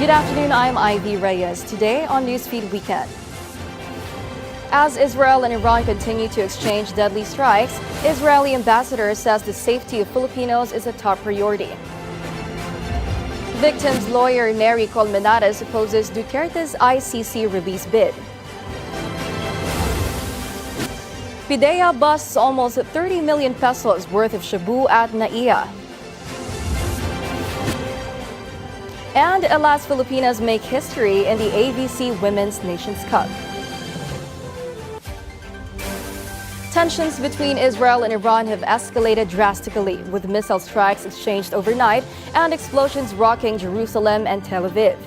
Good afternoon, I'm Ivy Reyes. Today on Newsfeed Weekend. As Israel and Iran continue to exchange deadly strikes, Israeli ambassador says the safety of Filipinos is a top priority. Victim's lawyer Neri Colmenares opposes Duterte's ICC release bid. PDEA busts almost 30 million pesos worth of shabu at NAIA. And alas, Filipinas make history in the ABC Women's Nations Cup. Tensions between Israel and Iran have escalated drastically, with missile strikes exchanged overnight and explosions rocking Jerusalem and Tel Aviv.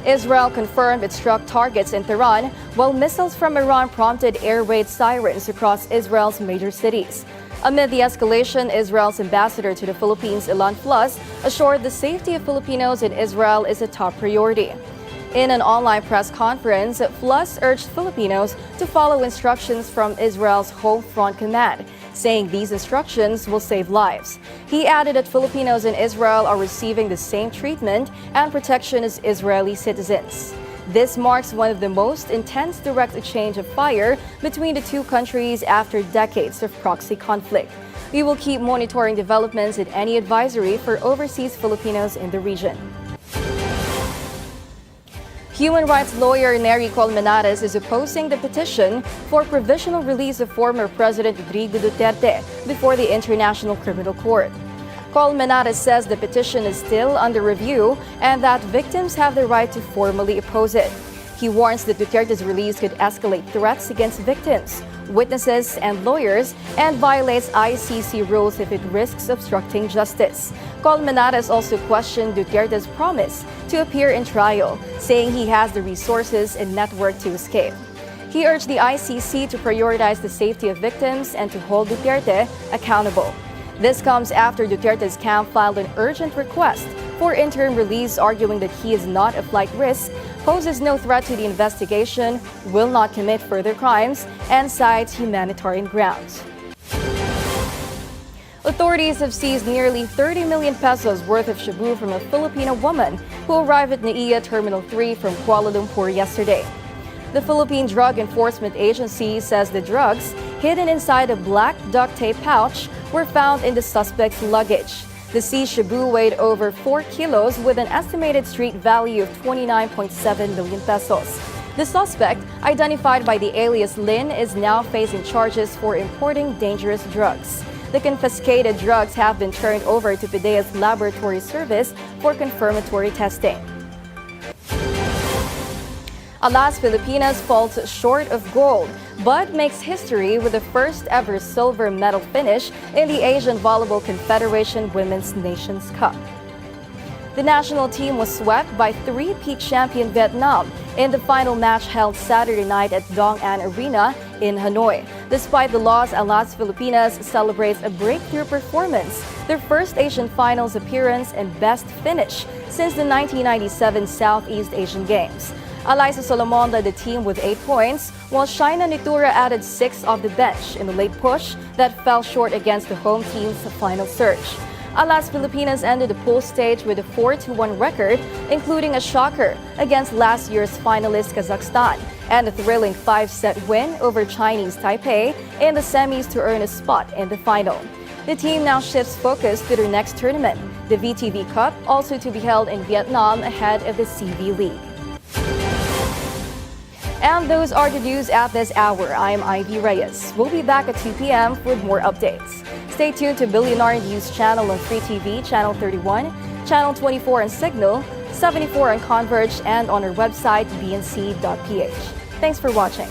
Israel confirmed it struck targets in Tehran, while missiles from Iran prompted air raid sirens across Israel's major cities. Amid the escalation, Israel's ambassador to the Philippines, Ilan Flus, assured the safety of Filipinos in Israel is a top priority. In an online press conference, Flus urged Filipinos to follow instructions from Israel's Home Front Command, saying these instructions will save lives. He added that Filipinos in Israel are receiving the same treatment and protection as Israeli citizens. This marks one of the most intense direct exchange of fire between the two countries after decades of proxy conflict. We will keep monitoring developments in any advisory for overseas Filipinos in the region. Human rights lawyer Neri Colmenares is opposing the petition for provisional release of former President Rodrigo Duterte before the International Criminal Court. Colmenares says the petition is still under review and that victims have the right to formally oppose it. He warns that Duterte's release could escalate threats against victims, witnesses, and lawyers, and violates ICC rules if it risks obstructing justice. Colmenares also questioned Duterte's promise to appear in trial, saying he has the resources and network to escape. He urged the ICC to prioritize the safety of victims and to hold Duterte accountable. This comes after Duterte's camp filed an urgent request for interim release, arguing that he is not a flight risk, poses no threat to the investigation, will not commit further crimes, and cites humanitarian grounds. Authorities have seized nearly 30 million pesos worth of shabu from a Filipino woman who arrived at NAIA Terminal 3 from Kuala Lumpur yesterday. The Philippine Drug Enforcement Agency says the drugs, hidden inside a black duct tape pouch, were found in the suspect's luggage. The seized shabu weighed over 4 kilos with an estimated street value of 29.7 million pesos. The suspect, identified by the alias Lin, is now facing charges for importing dangerous drugs. The confiscated drugs have been turned over to PDEA's laboratory service for confirmatory testing. Alas, Pilipinas falls short of gold, but makes history with the first ever silver medal finish in the Asian Volleyball Confederation Women's Nations Cup. The national team was swept by three-peat champion Vietnam in the final match held Saturday night at Dong An Arena in Hanoi. Despite the loss, Alas Filipinas celebrates a breakthrough performance, their first Asian finals appearance and best finish since the 1997 Southeast Asian Games. Alyssa Solomon led the team with 8 points, while Shaina Nitura added 6 off the bench in a late push that fell short against the home team's final surge. Alas Filipinas ended the pool stage with a 4-1 record, including a shocker against last year's finalist Kazakhstan and a thrilling 5-set win over Chinese Taipei in the semis to earn a spot in the final. The team now shifts focus to their next tournament, the VTV Cup, also to be held in Vietnam ahead of the CV League. And those are the news at this hour. I'm Ivy Reyes. We'll be back at 2 p.m. with more updates. Stay tuned to Billionaire News Channel on Free TV, Channel 31, Channel 24 on Cignal, 74 on Converge, and on our website, bnc.ph. Thanks for watching.